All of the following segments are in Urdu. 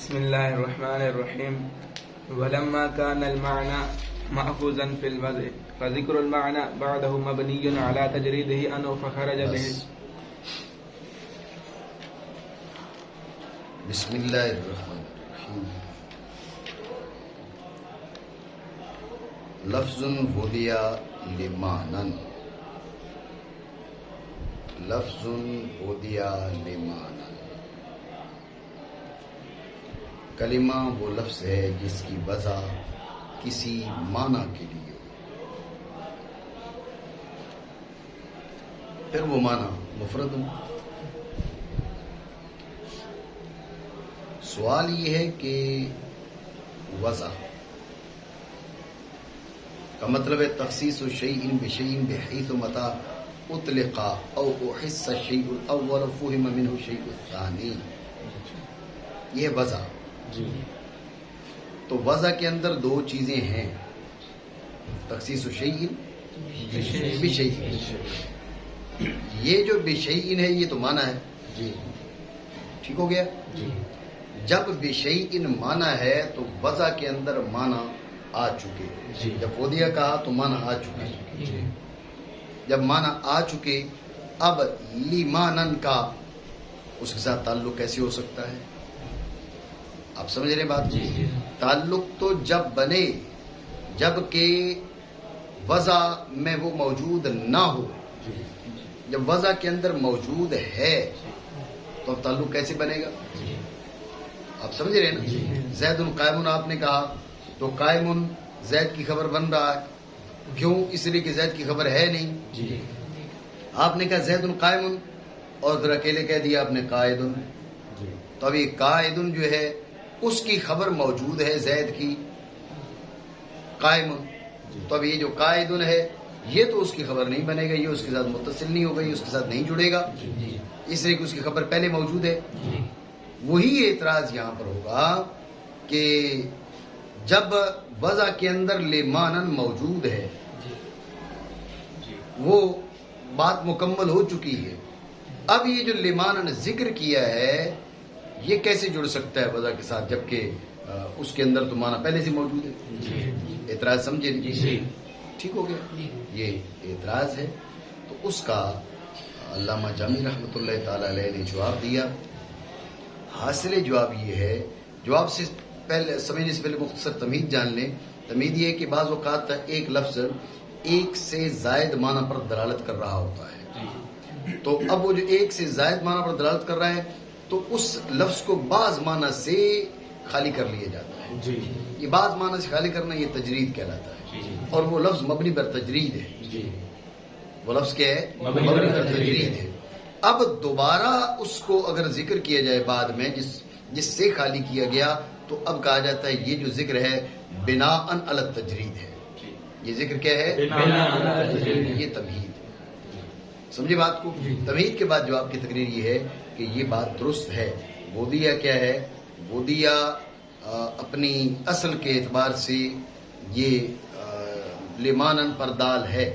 بسم الله الرحمن الرحيم. ولما كان المعنى مأخوذا في الوضع فذكر المعنى بعده مبني على تجريده عنه فخرج به. بسم اللہ الرحمن الرحیم. لفظ وضع لمعنى، لفظ وضع لمعنى. کلمہ وہ لفظ ہے جس کی وضع کسی معنی کے لیے ہو، پھر وہ معنی مفرد ہو. سوال یہ ہے کہ وضع کا مطلب ہے تخصیص شیء بشیء بحیث متى اطلق او احس الشیء الاول فهم منه الشیء الثانی. یہ وضع. تو وضع کے اندر دو چیزیں ہیں، تخصیص شیء بشیء. یہ جو بشیء ہے یہ تو معنی ہے. ٹھیک ہو گیا. جب بشیء معنی ہے تو وضع کے اندر معنی آ چکے. جب وضع کہا تو معنی آ چکے. جب معنی آ چکے اب لیمانن کا اس کے ساتھ تعلق کیسے ہو سکتا ہے؟ آپ سمجھ رہے بات؟ تعلق تو جب بنے جب کہ وضع میں وہ موجود نہ ہو. جب وضع کے اندر موجود ہے تو اب تعلق کیسے بنے گا؟ آپ سمجھ رہے ہیں نا؟ زید قائم آپ نے کہا تو قائم زید کی خبر بن رہا ہے. کیوں؟ اس لیے کہ زید کی خبر ہے نہیں. آپ نے کہا زید قائم اور پھر اکیلے کہہ دیا آپ نے قائد. تو اب یہ قائد جو ہے اس کی خبر موجود ہے زید کی قائم. تو اب یہ جو قائد ہے یہ تو اس کی خبر نہیں بنے گا، یہ اس کے ساتھ متصل نہیں ہوگا، یہ اس کے ساتھ نہیں جڑے گا، اس لیے کہ اس کی خبر پہلے موجود ہے. وہی اعتراض یہاں پر ہوگا کہ جب وضع کے اندر لیمانن موجود ہے وہ بات مکمل ہو چکی ہے، اب یہ جو لیمانن ذکر کیا ہے یہ کیسے جڑ سکتا ہے وضع کے ساتھ جبکہ اس کے اندر تو معنی پہلے سے موجود ہے. اعتراض سمجھے؟ ٹھیک ہو گیا. یہ اعتراض ہے. تو اس کا علامہ جامی رحمۃ اللہ تعالی علیہ نے جواب دیا. حاصل جواب یہ ہے، جواب سے پہلے سمجھنے سے پہلے مختصر تمہید جان لیں. تمہید یہ ہے کہ بعض اوقات ایک لفظ ایک سے زائد معنی پر دلالت کر رہا ہوتا ہے. تو اب وہ جو ایک سے زائد معنی پر دلالت کر رہا ہے تو اس لفظ کو بعض معنی سے خالی کر لیا جاتا ہے. یہ بعض معنی سے خالی کرنا یہ تجرید کہلاتا ہے. اور وہ لفظ مبنی پر تجرید ہے. وہ لفظ کیا ہے؟ مبنی پر تجرید ہے. اب دوبارہ اس کو اگر ذکر کیا جائے بعد میں جس سے خالی کیا گیا تو اب کہا جاتا ہے یہ جو ذکر ہے بناءً علی التجرید ہے. یہ ذکر کیا ہے؟ یہ تمہید. سمجھے بات کو؟ تمہید کے بعد جواب کی تقریر یہ ہے کہ یہ بات درست ہے. وضع کیا ہے؟ وضع اپنی اصل کے اعتبار سے یہ لیمانن پر دال ہے.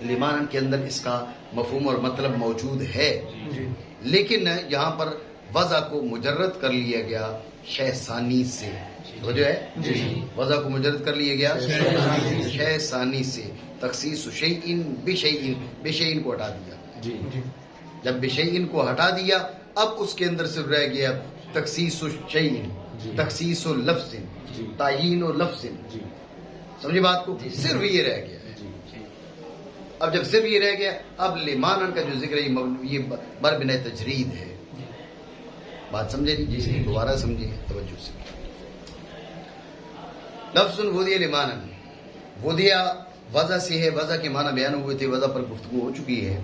لیمانن کے اندر اس کا مفہوم اور مطلب موجود ہے، لیکن یہاں پر وضع کو مجرد کر لیا گیا شے ثانی سے. وہ جو ہے وضع کو مجرد کر لیا گیا شے ثانی سے. تخصیص شیء بشیء کو ہٹا دیا. جب بشیء کو ہٹا دیا اب اس کے اندر صرف رہ گیا تخصیص شیء، تخصیص لفظ، تعیین لفظ. سمجھے بات کو؟ صرف یہ رہ گیا. اب جب صرف یہ رہ گیا اب لیمانن کا جو ذکر ہے یہ بربنہ تجرید ہے. بات سمجھے؟ دوبارہ سمجھیں توجہ سے. لفظ وضع لیمانن، وضع وضع سے ہے. وضع کے معنی بیان ہوئے تھے، وضع پر گفتگو ہو چکی ہے.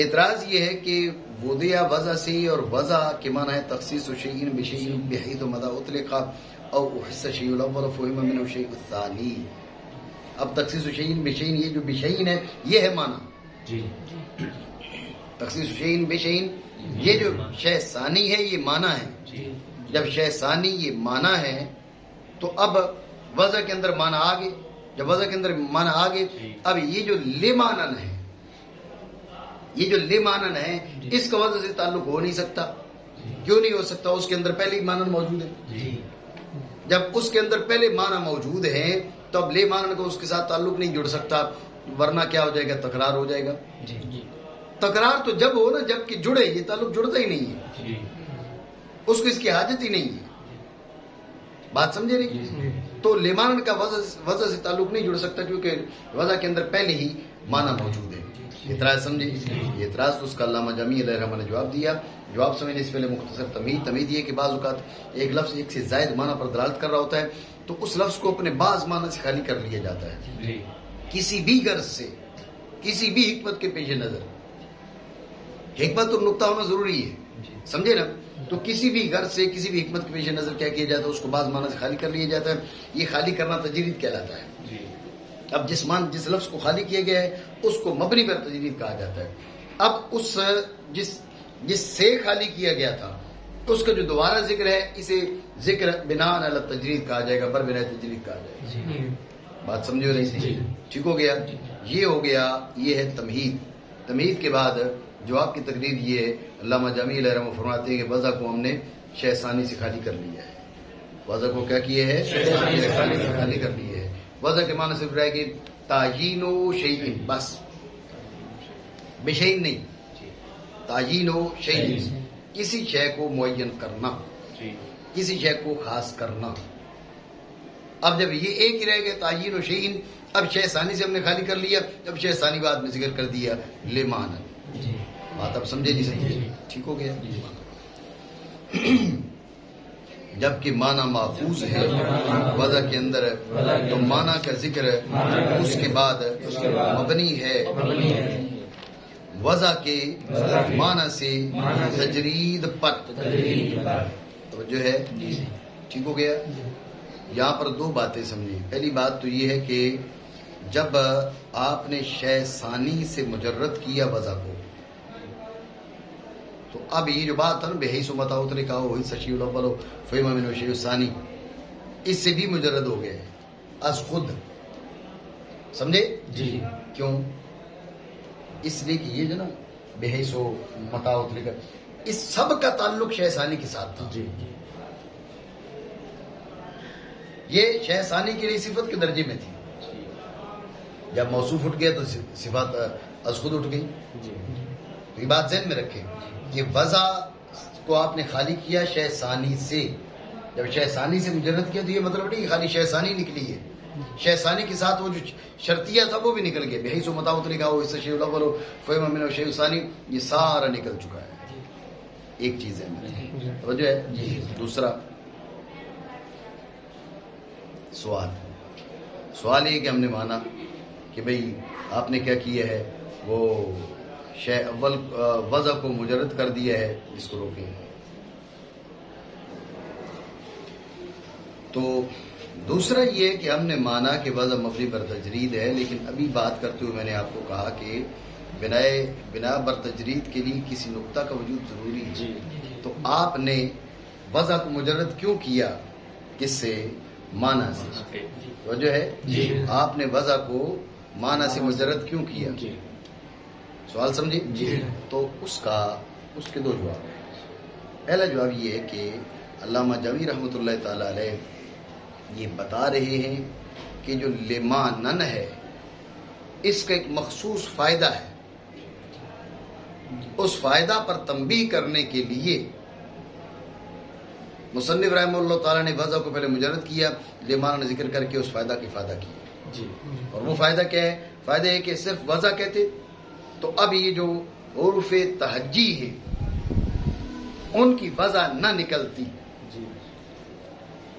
اعتراض یہ ہے کہ وضع وضع سے اور وضع کے معنی ہے تخصیص شیء بشیء بحیث متى اطلق او احس الشیء الاول فهم منه الشیء الثانی. اب تخصیص شیء بشیء یہ جو بشیء ہے یہ ہے معنی. تخصیص شیء بشیء یہ جو شے ثانی ہے یہ معنی ہے. جب شے ثانی یہ معنی ہے تو اب وضع کے اندر معنی آ گئے. جب وضع کے اندر معنی آ گئے اب یہ جو لیمانن ہے، یہ جو لیمانن ہے اس کا وضع سے تعلق ہو نہیں سکتا. کیوں نہیں ہو سکتا؟ اس کے اندر پہلے ہی مانن موجود ہے. جب اس کے اندر پہلے معنی موجود ہیں تو اب لے مانن کو اس کے ساتھ تعلق نہیں جڑ سکتا، ورنہ کیا ہو جائے گا؟ تکرار ہو جائے گا. تکرار تو جب ہو نا جب کہ جڑے، یہ تعلق جڑتا ہی نہیں ہے، اس کو اس کی حاجت ہی نہیں ہے. بات سمجھے نہیں؟ تو لیمان کا وضع سے تعلق نہیں جڑ سکتا کیونکہ وضع کے اندر پہلے ہی معنی موجود ہے. اعتراض سمجھے؟ یہ اعتراض تو اس کا علامہ جامی علیہ الرحمہ نے جواب دیا. جواب سمجھنے سے پہلے مختصر تمہید یہ کہ بعض اوقات ایک لفظ ایک سے زائد معنی پر دلالت کر رہا ہوتا ہے تو اس لفظ کو اپنے بعض معنی سے خالی کر لیا جاتا ہے کسی بھی غرض سے، کسی بھی حکمت کے پیش نظر. حکمت اور نقطہ ہونا ضروری ہے، سمجھے نا؟ تو کسی بھی غرض سے، کسی بھی حکمت کے پیش نظر کیا کیا جاتا ہے؟ اس کو بعض معنی سے خالی کر لیا جاتا ہے. یہ خالی کرنا تجرید کہلاتا ہے. اب جس لفظ کو خالی کیا گیا ہے اس کو مبنی پر تجرید کہا جاتا ہے. اب اس جس سے خالی کیا گیا تھا اس کا جو دوبارہ ذکر ہے اسے ذکر بناء علی تجرید کہا جائے گا، بر بنا تجرید کہا جائے گا. بات سمجھو نہیں؟ ٹھیک ہو گیا؟ یہ ہو گیا، یہ ہے تمہید. تمہید کے بعد جواب کی تقریر یہ ہے، علامہ جامی علیہ الرحمہ فرماتے ہیں کہ وضع کو ہم نے شہ ثانی سے خالی کر لیا ہے. وضع کو کیا کیا ہے؟ خالی کر لیا ہے. وضع کے معنی صرف رہے کہ تعیین و شیئن، بس بشیئن نہیں، تعیین و شیئن، کسی شے کو معین کرنا، کسی شے کو خاص کرنا. اب جب یہ ایک ہی رہ گیا تعیین و شیئن، اب شے ثانی سے ہم نے خالی کر لیا، اب شے ثانی بعد میں ذکر کر دیا لے معنی. بات اب سمجھے نہیں سمجھے؟ ٹھیک ہو گیا؟ جبکہ معنی محفوظ ہے وضع کے اندر تو معنی کا ذکر اس کے بعد مبنی ہے وضع کے معنی سے تجرید پر. توجہ ہے؟ ٹھیک ہو گیا؟ یہاں پر دو باتیں سمجھی. پہلی بات تو یہ ہے کہ جب آپ نے شے ثانی سے مجرد کیا وضع کو تو اب یہ جو بات ہے نا بحیث و متعوت نے کہا وہی سشی الاول و فہم من شیء ثانی، اس سے بھی مجرد ہو گئے از خود. سمجھے؟ جی. کیوں؟ اس لیے کہ یہ جو نا بحیث و متعوت لے کر اس سب کا تعلق شے ثانی کے ساتھ تھا. یہ شے ثانی کے لیے صفت کے درجے میں تھی. جب موصوف اٹھ گیا تو صفات از خود اٹھ گئی. تو یہ بات ذہن میں رکھیں کہ وضع کو آپ نے خالی کیا شے ثانی سے. جب شے ثانی سے مجرد کیا تو یہ مطلب نہیں کہ خالی شے ثانی نکلی ہے، شے ثانی کے ساتھ وہ جو شرطیہ تھا وہ بھی نکل گیا. بحیث و متعوت لکھا ہو اس سے شیء الاول و فہم من شیء ثانی، یہ سارا نکل چکا ہے. ایک چیز ہے توجہ ہے. دوسرا سوال یہ کہ ہم نے مانا کہ بھئی آپ نے کیا کیا ہے، وہ شے اول وضع کو مجرد کر دیا ہے. اس کو روکیں. تو دوسرا یہ کہ ہم نے مانا کہ وضع مبنی پر تجرید ہے، لیکن ابھی بات کرتے ہوئے میں نے آپ کو کہا کہ بنا بر تجرید کے لیے کسی نقطہ کا وجود ضروری ہے. تو آپ نے وضع کو مجرد کیوں کیا؟ کس سے؟ معنی سے. وجہ ہے آپ نے وضع کو معنی سے مجرد کیوں کیا؟ سوال سمجھے؟ تو اس کے دو جواب ہیں. پہلا جواب یہ ہے کہ علامہ جامی رحمۃ اللہ تعالی علیہ یہ بتا رہے ہیں کہ جو لمانن ہے اس کا ایک مخصوص فائدہ ہے. اس فائدہ پر تنبیہ کرنے کے لیے مصنف رحمہ اللہ تعالیٰ نے وضع کو پہلے مجرد کیا، لمانن ذکر کر کے اس فائدہ کی افادہ کی. اور وہ فائدہ کیا ہے؟ فائدہ ہے کہ صرف وضع کہتے تو اب یہ جو حروف تہجی ہے ان کی وضع نہ نکلتی،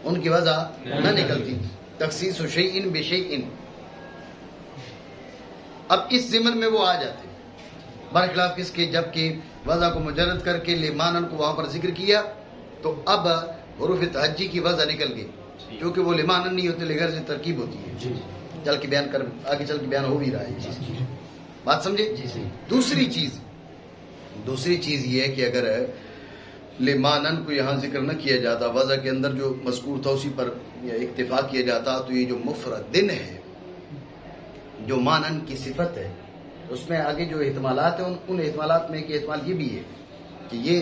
ان کی وضع نہ نکلتی. تخصیص و شیئن بشیئن، اب اس ضمن میں وہ آ جاتے برخلاف کس کے؟ جب کہ وضع کو مجرد کر کے لمانن کو وہاں پر ذکر کیا تو اب حروف تہجی کی وضع نکل گئی، کیونکہ وہ لمانن نہیں ہوتے لغیر سے ترکیب ہوتی ہے. چل کے بیان کر آگے چل کے بیان ہو بھی رہا ہے. بات سمجھے؟ دوسری چیز یہ ہے کہ اگر لمانن کو یہاں ذکر نہ کیا جاتا، وضع کے اندر جو مذکور تھا اسی پر اکتفا کیا جاتا، تو یہ جو مفردن ہے، جو مانن کی صفت ہے، اس میں آگے جو احتمالات ہیں ان احتمالات میں ایک احتمال یہ بھی ہے کہ یہ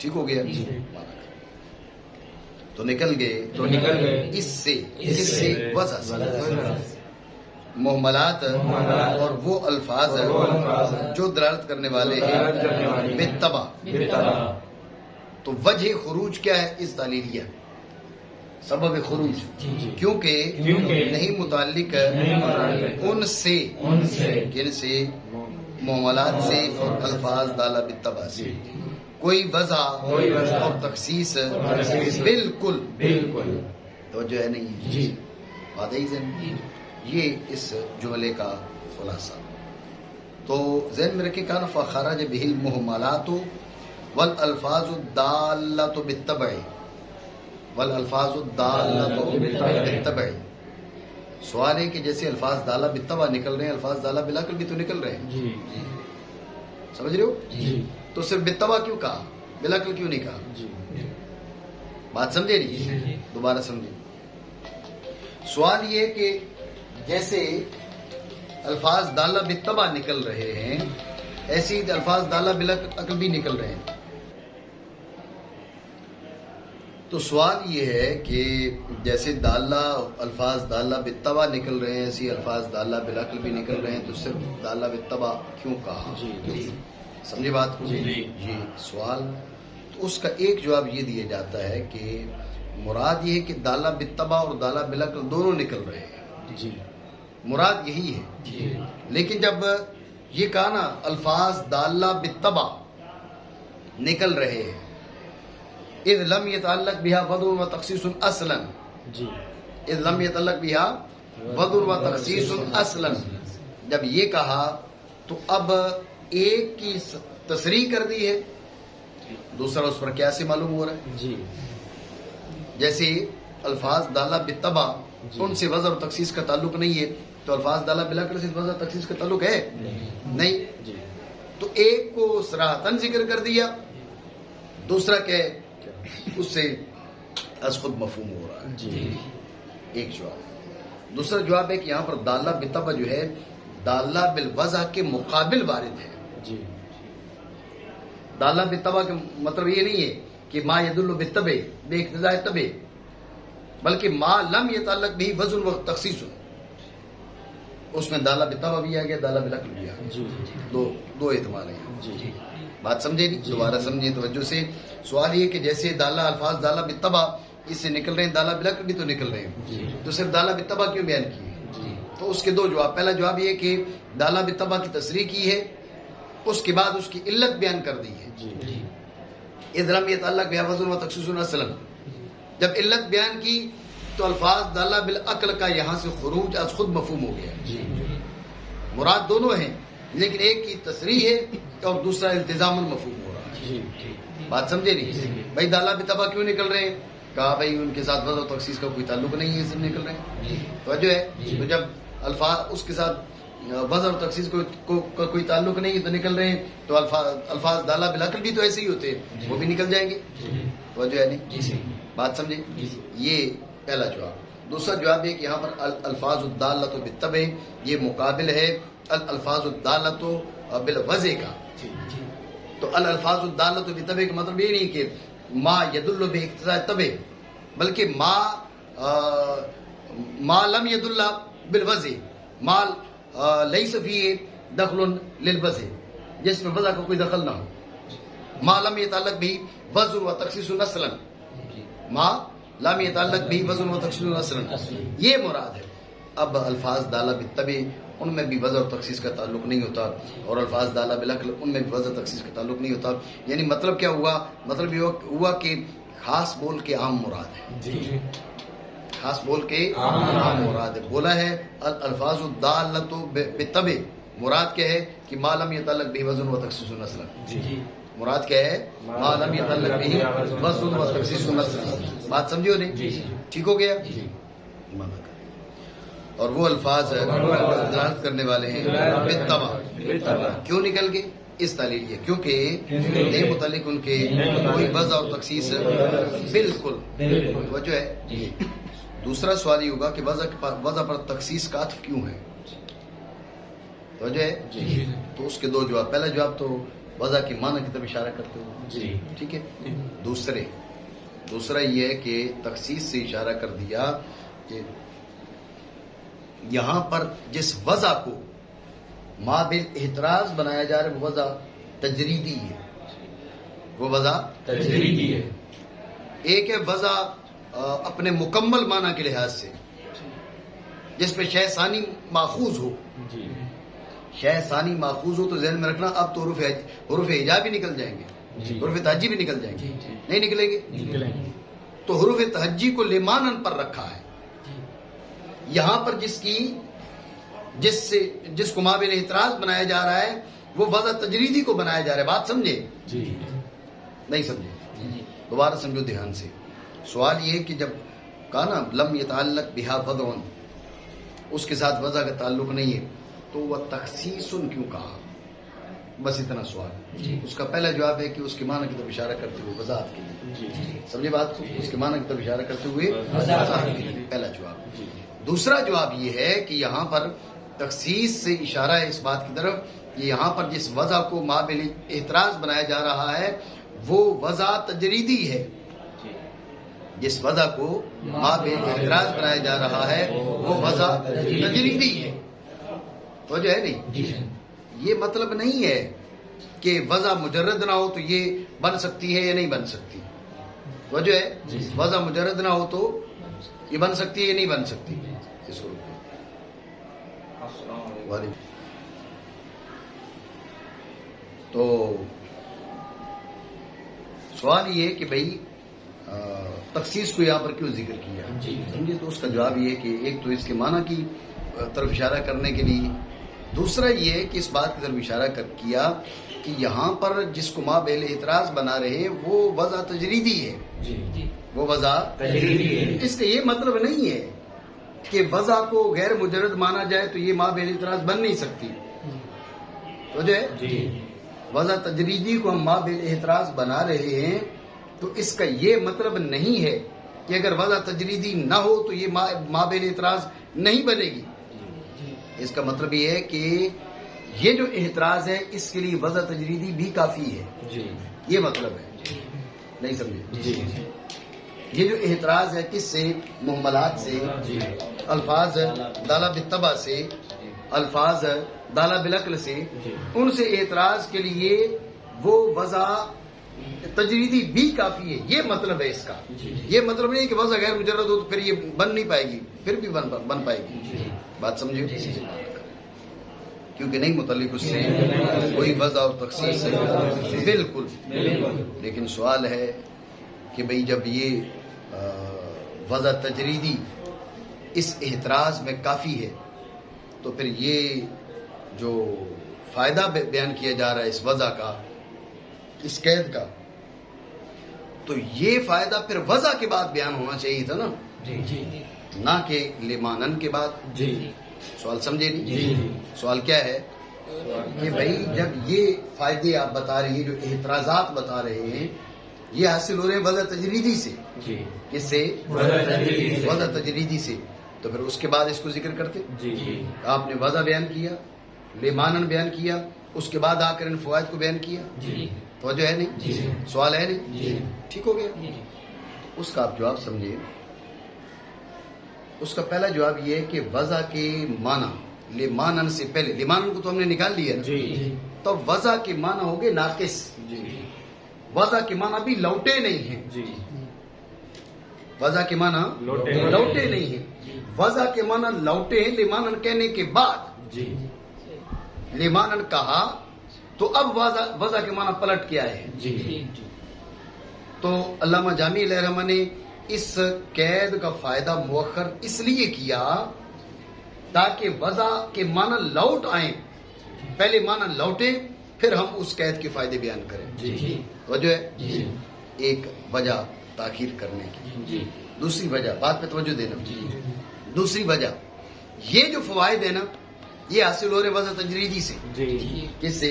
ٹھیک ہو گیا؟ تو نکل گئے اس سے وضع سے محملات اور وہ الفاظ جو دلالت کرنے والے ہیں بالطبع. تو وجہ خروج کیا ہے؟ اس تعلیلیہ سبب خروج، کیونکہ نہیں متعلق ان سے کن سے؟ محملات سے اور الفاظ دالہ بالطبع سے کوئی وضع اور تخصیص بالکل توجہ ہے نہیں. بات ہے ذہن، یہ اس جملے کا خلاصہ. تو ذہن میں رکھے کہا فخرج به المحملات والالفاظ الدالۃ بالطبع والالفاظ الدالۃ بالطبع. سوال ہے کہ جیسے الفاظ دالہ بالطبع نکل رہے ہیں، الفاظ دالہ بالعقل بھی تو نکل رہے ہیں. سمجھ رہے ہو؟ تو صرف بالطبع کیوں کہا، بالعقل کیوں نہیں کہا؟ بات سمجھے نہیں؟ دوبارہ سمجھے. سوال یہ کہ جیسے الفاظ دالہ بالطبع نکل رہے ہیں، ایسے ہی الفاظ دالہ بالعقل بھی نکل رہے ہیں. تو سوال یہ ہے کہ جیسے دالہ الفاظ دالہ بالطبع نکل رہے ہیں، ایسے الفاظ دالہ بالعقل بھی نکل رہے ہیں، تو صرف دالہ بالطبع کیوں کہا؟ سمجھے بات کو؟ یہ سوال. تو اس کا ایک جواب یہ دیا جاتا ہے کہ مراد یہ ہے کہ دالہ بالطبع اور دالہ بالعقل دونوں نکل رہے ہیں. مراد یہی ہے. لیکن جب یہ کہا نا الفاظ دالہ بالطبع نکل رہے ہیں، اذ لم يتعلق بها وضع و تخصیص اصلا، اذ لم يتعلق بها وضع و تخصیص اصلا، جب یہ کہا تو اب ایک کی تصریح کر دی ہے، دوسرا اس پر کیا سے معلوم ہو رہا ہے. جیسے الفاظ دالہ بالطبع ان سے وضع اور تخصیص کا تعلق نہیں ہے، تو الفاظ دالہ بالعقل سے وضع تخصیص کا تعلق ہے نہیں. تو ایک کو صراحتاً ذکر کر دیا، دوسرا کہ اس سے از خود مفہوم ہو رہا ہے. ایک جواب. دوسرا جواب ہے کہ یہاں پر دالہ بالطبع جو ہے دالہ بالوضع کے مقابل وارد ہے. دالہ بالطبع کا مطلب یہ نہیں ہے کہ ما یدل بالطبع بے اقتضاء طبع، بلکہ ما لم يتعلق به وزن و تخصیص، اس میں دالہ بالطبع بھی آ گیا، دالہ بالعقل بھی آ گیا. دو احتمال ہیں. بات سمجھے نہیں؟ دوبارہ سمجھے توجہ سے. سوال یہ کہ جیسے دالہ الفاظ دالہ بالطبع اس سے نکل رہے ہیں، دالہ بالعقل بھی تو نکل رہے ہیں، تو صرف دالہ بالطبع کیوں بیان کی؟ تو اس کے دو جواب. پہلا جواب یہ کہ دالہ بالطبع کی تصریح کی ہے، اس کے بعد اس کی علت بیان کر دی ہے. اذ لم يتعلق بها وزن و تخصیص اصلا، جب علت بیان کی تو الفاظ دالہ بالعقل کا یہاں سے خروج از خود مفہوم ہو گیا. مراد دونوں ہیں، لیکن ایک کی تصریح ہے اور دوسرا التزام مفہوم ہو رہا ہے. بات سمجھے نہیں؟ بھائی دالہ بالطبع کیوں نکل رہے ہیں؟ کہا بھائی ان کے ساتھ وضع و تخصیص کا کوئی تعلق نہیں ہے، سب نکل رہے ہیں. توجہ ہے؟ تو جب الفاظ اس کے ساتھ وضع اور تخصیص کو کوئی تعلق نہیں ہے تو نکل رہے ہیں، تو الفاظ دالہ بالعقل بھی تو ایسے ہی ہوتے ہیں، وہ بھی نکل جائیں گے. توجہ ہے نہیں؟ بات سمجھے؟ یہ پہلا جواب. دوسرا جواب ہے کہ یہاں پر الفاظ الدالۃ بالطبع یہ مقابل ہے الفاظ الدالۃ بالوضع کا. تو الفاظ الدالۃ بالطبع کا مطلب یہ نہیں کہ ما یدل باقتضاء طبع، بلکہ ما لم يدل بالوضع، ما لیس فیہ دخل للوضع، جس میں وضع کا کوئی دخل نہ ہو. ما لم يتعلق به وزن و تخصیص اصلا، ما لم يتعلق به وزن و تخصیص اصلا، یہ مراد ہے. اب الفاظ دالہ بالطبع ان میں بھی وضع اور تخصیص کا تعلق نہیں ہوتا، اور الفاظ دالہ بالعقل ان میں بھی وضع تخصیص کا تعلق نہیں ہوتا. یعنی مطلب کیا ہوا؟ مطلب یہ ہوا کہ خاص بول کے عام مراد ہے. خاص بول کے عام مراد ہے. بولا ہے الفاظ الدالۃ بالطبع، مراد کیا ہے کہ ما لم يتعلق به وزن و تخصیص اصلا. مراد کیا ہے؟ ما لم يتعلق به وزن و تخصیص اصلا. بات سمجھو نہیں؟ ٹھیک ہو گیا؟ اور وہ الفاظ دلالت کرنے والے ہیں بالطبع. کیوں نکل گئے؟ اس تعلیل یہ کیونکہ نہیں متعلق ان کے کوئی وضع اور تخصیص بالکل. توجہ ہے؟ دوسرا سوال یہ ہوگا کہ وضع پر تخصیص کا عطف کیوں ہے؟ توجہ ہے؟ تو اس کے دو جواب. پہلا جواب تو وضع کے معنی کی طرف اشارہ کرتے ہو. جی ٹھیک ہے. دوسرا یہ ہے کہ تخصیص سے اشارہ کر دیا کہ یہاں پر جس وضع کو ما بالاحتراز بنایا جا رہا ہے وہ وضع تجریدی ہے. وہ وضع تجریدی ہے. ایک ہے وضع اپنے مکمل معنی کے لحاظ سے جس پہ شے ثانی ماخوذ ہو. جی شے ثانی ماخوذ ہو تو ذہن میں رکھنا اب تو حروف ہجا بھی نکل جائیں گے, جی حروف تہجی بھی نکل جائیں گے. جی نہیں نکلیں گے. نکلیں گے. تو حروف تہجی کو لمانن پر رکھا ہے. یہاں پر جس کو مابین اعتراض بنایا جا رہا ہے وہ وضع تجریدی کو بنایا جا رہا ہے. بات سمجھے؟ جی نہیں سمجھے؟ دوبارہ سمجھو دھیان سے. سوال یہ کہ جب کہا نا لم یتعلق بہا وضع, اس کے ساتھ وضع کا تعلق نہیں ہے, تو وہ تخصیص کیوں کہا؟ بس اتنا سوال. اس کا پہلا جواب ہے کہ اس کے معنی کی طرف اشارہ کرتے ہوئے وضاحت کے لیے. سمجھے بات کو؟ اس کے معنی کی طرف اشارہ کرتے ہوئے وضاحت کے لیے پہلا جواب. دوسرا جواب یہ ہے کہ یہاں پر تخصیص سے اشارہ ہے اس بات کی طرف کہ یہاں پر جس وضع کو مابل اعتراض بنایا جا رہا ہے وہ وضع تجریدی ہے. جس وضع کو مابل اعتراض بنایا جا رہا ہے وہ وضع تجریدی ہے. تو جو ہے نہیں, یہ مطلب نہیں ہے کہ وضع مجرد نہ ہو تو یہ بن سکتی ہے یا نہیں بن سکتی. وجہ ہے وضع مجرد نہ ہو تو یہ بن سکتی ہے یا نہیں بن سکتی. اس کو تو سوال یہ ہے کہ بھائی تخصیص کو یہاں پر کیوں ذکر کیا سمجھے. تو اس کا جواب یہ ہے کہ ایک تو اس کے معنی کی طرف اشارہ کرنے کے لیے, دوسرا یہ ہے کہ اس بات کی طرف اشارہ کیا کہ یہاں پر جس کو مابل اعتراض بنا رہے ہیں وہ وضع تجریدی ہے. وہ وضع تجریدی ہے. اس کا یہ مطلب نہیں ہے کہ وضع کو غیر مجرد مانا جائے تو یہ مابل اعتراض بن نہیں سکتی. تو جو ہے وضع تجریدی کو ہم مابل اعتراض بنا رہے ہیں تو اس کا یہ مطلب نہیں ہے کہ اگر وضع تجریدی نہ ہو تو یہ مابل اعتراض نہیں بنے گی. اس کا مطلب یہ ہے کہ یہ جو اعتراض ہے اس کے لیے وضع تجریدی بھی کافی ہے. یہ مطلب ہے. نہیں سمجھے؟ یہ جو اعتراض ہے کس سے؟ محملات سے, الفاظ دالہ بالطبع سے, الفاظ دالہ بالعقل سے, ان سے اعتراض کے لیے وہ وضع تجریدی بھی کافی ہے. یہ مطلب ہے اس کا. یہ مطلب نہیں کہ وضع غیر مجرد ہو تو پھر یہ بن نہیں پائے گی, پھر بھی بن پائے گی. بات سمجھے؟ کیونکہ نہیں متعلق اس سے کوئی وضع اور تخصیص ہے بالکل. لیکن سوال ہے کہ بھئی جب یہ وضع تجریدی اس اعتراض میں کافی ہے تو پھر یہ جو فائدہ بیان کیا جا رہا ہے اس وضع کا, اس قید کا, تو یہ فائدہ پھر وضع کے بعد بیان ہونا چاہیے تھا نا, نہ کہ لمانن کے بعد. سوال سمجھے نہیں؟ سوال کیا ہے کہ بھائی جب یہ فائدے آپ بتا رہے ہیں, جو اعتراضات بتا رہے ہیں, یہ حاصل ہو رہے ہیں وضع تجریدی سے. کس سے؟ وضع تجریدی سے. تو پھر اس کے بعد اس کو ذکر کرتے. آپ نے وضع بیان کیا, لمانن بیان کیا, اس کے بعد آ کر ان فوائد کو بیان کیا. توجہ ہے نہیں؟ سوال ہے نہیں؟ ٹھیک ہو گیا. اس کا آپ جواب سمجھے. اس کا پہلا جواب یہ ہے کہ وضع کے معنی لمانن سے پہلے, لمانن کو تو ہم نے نکال لیا نا, تو وضع کے معنی ہو گئے ناقص. وضع کے معنی بھی لوٹے نہیں ہیں. وضع کے معنی لوٹے نہیں ہیں. وضع کے معنی لوٹے ہیں لمانن کہنے کے بعد. لمانن کہا تو اب وضع کے معنی پلٹ کے آئے ہیں. تو علامہ جامی علیہ رحمہ نے اس قید کا فائدہ مؤخر اس لیے کیا تاکہ وضع کے معنی لوٹ آئیں. پہلے معنی لوٹے پھر ہم اس قید کے فائدے بیان کریں. وجہ ہے ایک وجہ تاخیر کرنے کی. دوسری وجہ, بات پہ توجہ دینا, دوسری وجہ یہ جو فوائد ہے نا یہ حاصل ہو رہے وضع تجریدی سے. کس سے؟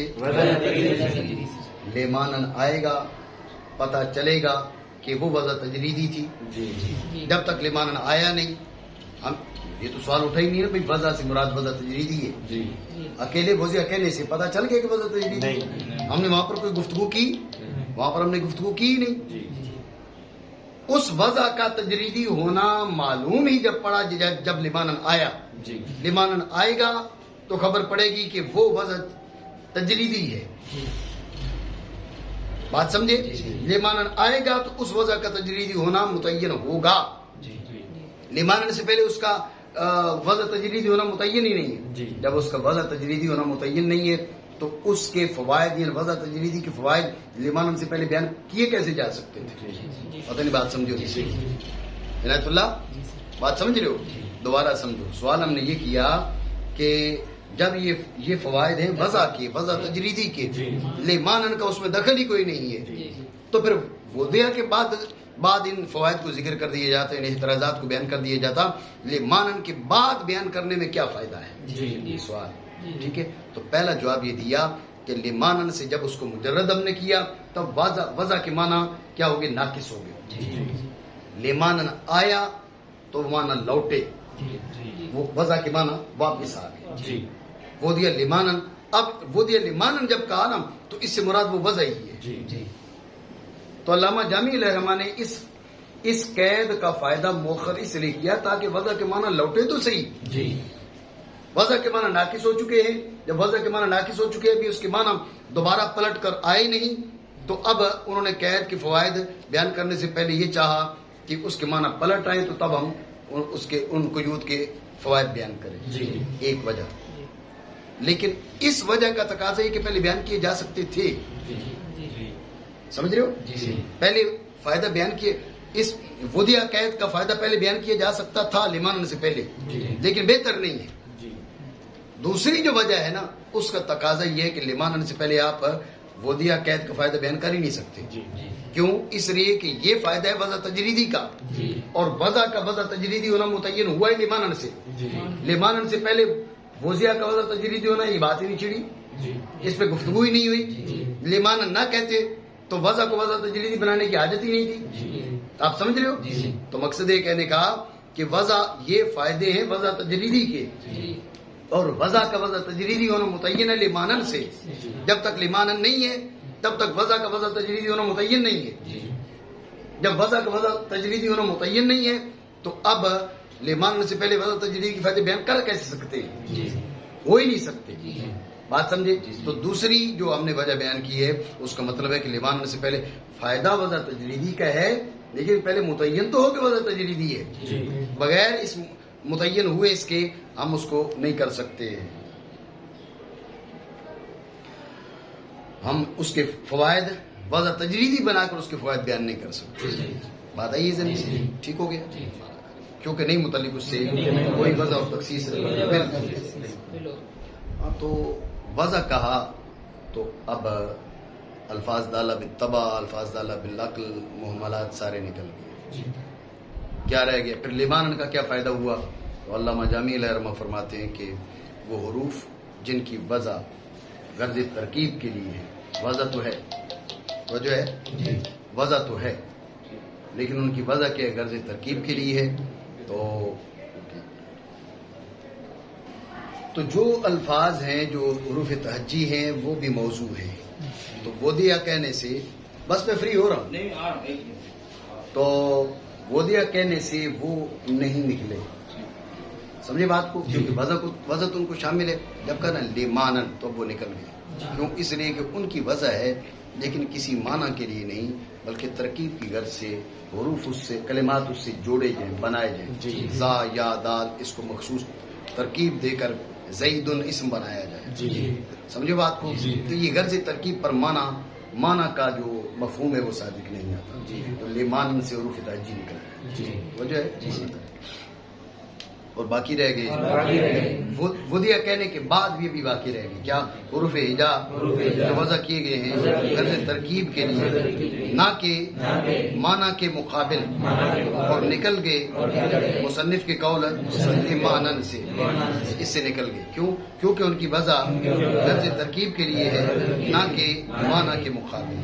لمانن آئے گا پتہ چلے گا کہ وہ وضع تجریدی تھی. جب تک لمانن آیا نہیں ہم یہ تو سوال اٹھا ہی نہیں نا بھائی وضع سے مراد وضع تجریدی ہے. اکیلے وضع کہنے سے پتہ چل گیا کہ وضع تجریدی ہے. ہم نے وہاں پر کوئی گفتگو کی؟ وہاں پر ہم نے گفتگو کی نہیں. اس وضع کا تجریدی ہونا معلوم ہی جب پڑا جب لمانن آیا. لمانن آئے گا تو خبر پڑے گی کہ وہ وضع تجریدی ہے. بات سمجھے؟ لمانن آئے گا تو اس وضع کا تجریدی ہونا متعین ہوگا. لمانن سے پہلے اس کا وضع تجریدی ہونا متعین ہی نہیں ہے. جب اس کا وضع تجریدی ہونا متعین نہیں ہے تو اس کے فوائد یعنی وضع تجریدی کے فوائد لمانن سے پہلے بیان کیے کیسے جا سکتے تھے؟ پتہ نہیں بات سمجھو. عنایت اللہ بات سمجھ رہے ہو؟ دوبارہ سمجھو. سوال ہم نے یہ کیا کہ جب یہ فوائد ہیں وضع کے، وضع تجریدی کے، لمانن کا اس میں دخل ہی کوئی نہیں ہے، تو پھر وضع کے بعد ان فوائد کو ذکر کر دیا جاتا ہے، ان اعتراضات کو بیان کر دیا جاتا. لمانن کے بعد بیان کرنے میں کیا فائدہ ہے؟ سوال. ٹھیک ہے، تو پہلا جواب یہ دیا کہ لمانن سے جب اس کو مجرد ہم نے کیا تب وضع کے معنی کیا ہو گئے؟ ناقص ہو گئے. لمانن آیا تو معنی لوٹے، وہ وضع کے معنی واپس آ گئے. وضع لمانن، اب وضع لمانن جب کہا نا تو اس سے مراد وہ وضع ہی ہے. تو علامہ جامی علیہ الرحمہ نے اس قید کا فائدہ مؤخر اس لیے کیا تاکہ وضع کے معنی لوٹے تو صحیح. وضع کے معنی ناقص ہو چکے ہیں، جب وضع کے معنی ناقص ہو چکے ہیں بھی اس کے معنی دوبارہ پلٹ کر آئے نہیں، تو اب انہوں نے قید کے فوائد بیان کرنے سے پہلے یہ چاہا کہ اس کے معنی پلٹ آئیں تو تب ہم ان قیود کے فوائد بیان کریں. ایک وجہ. لیکن اس وجہ کا تقاضا یہ کہ پہلے بیان کیے جا سکتے تھے. سمجھ رہے ہو؟ پہلے فائدہ بیان کیے، اس وضع قید کا فائدہ پہلے بیان کیا جا سکتا تھا لمانن سے پہلے، لیکن بہتر نہیں ہے. دوسری جو وجہ ہے نا اس کا تقاضا یہ ہے کہ لمانن سے پہلے آپ وضع قید کا فائدہ بیان کر ہی نہیں سکتے. کیوں؟ اس لیے کہ یہ فائدہ ہے وضع تجریدی کا، اور وضع کا وضع تجریدی ہونا متعین ہوا ہے لمانن سے. لمانن سے پہلے وضع کا وضع تجریدی ہونا یہ بات ہی نہیں چھڑی، اس پہ گفتگو ہی نہیں ہوئی. لمانن نہ کہتے تو وضع کو وضع تجریدی بنانے کی حاجت ہی نہیں تھی. آپ سمجھ رہے ہو؟ تو مقصد یہ کہنے کا کہ وضع یہ فائدے ہیں وضع تجریدی کے، اور وضع کا وضع تجریدی ہونا متعین ہے لمانن سے. جب تک لمانن نہیں ہے تب تک وضع کا وضع تجریدی ہونا متعین نہیں ہے. جب وضع کا وضع تجریدی ہونا متعین نہیں ہے تو اب لمانن سے پہلے وضع تجریدی کے فائدے بیان کر کیسے سکتے ہیں؟ ہو ہی نہیں سکتے. بات سمجھے؟ تو دوسری جو ہم نے وجہ بیان کی ہے اس کا مطلب ہے کہ لمانن سے پہلے فائدہ وضع تجریدی کا ہے، لیکن پہلے متعین تو ہو کہ وضع تجریدی ہے. بغیر اس متعین ہوئے اس کے ہم اس کو نہیں کر سکتے. ہم اس کے فوائد وضع تجریدی بنا کر اس کے فوائد بیان نہیں کر سکتے. بات آئی ہے؟ ٹھیک ہو گیا؟ کیونکہ نہیں متعلق اس سے کوئی وضع اور تخصیص. تو وضع کہا تو اب الفاظ دالہ بالطبع، الفاظ دالہ بالعقل، محملات سارے نکل گئے. کیا رہ گیا پھر؟ لمانن کا کیا فائدہ ہوا؟ تو علامہ جامی علیہ الرحمہ فرماتے ہیں کہ وہ حروف جن کی وضع غرض ترکیب کے لیے ہے، وضع تو ہے، وجہ ہے، وضع تو ہے، لیکن ان کی وضع کے غرض ترکیب کے لیے ہے. تو جو الفاظ ہیں جو حروف تہجی ہیں وہ بھی موضوع ہیں. تو وضع کہنے سے بس میں فری ہو رہا ہوں، تو وضع کہنے سے وہ نہیں نکلے. سمجھے بات کو؟ کیونکہ وضع تو ان کو شامل ہے. جب کہنا لمانن تو وہ نکل گئے. کیوں؟ اس لیے کہ ان کی وضع ہے لیکن کسی معنی کے لیے نہیں، بلکہ ترکیب کی غرض سے حروف اس سے، کلمات اس سے جوڑے جائیں، بنائے جائیں. زا یا دال اس کو مخصوص ترکیب دے کر زید اسم بنایا جائے. سمجھے بات کو؟ تو یہ غرض ترکیب پر معنی کا جو مفہوم ہے وہ صادق نہیں آتا. تو لمانن سے حروف تہجی نکل گئے. وجہ ہے اور باقی رہ گئے وضع کہنے کے بعد بھی باقی رہ گئے. کیا؟ حروف ہجا جو وضع کیے گئے ہیں غرض ترکیب کے لیے، نہ کہ معنی کے مقابل، اور نکل گئے مصنف کے قول لمانن سے، اس سے نکل گئے. کیوں؟ کیونکہ ان کی وضع غرض ترکیب کے لیے ہے نہ کہ معنی کے مقابل.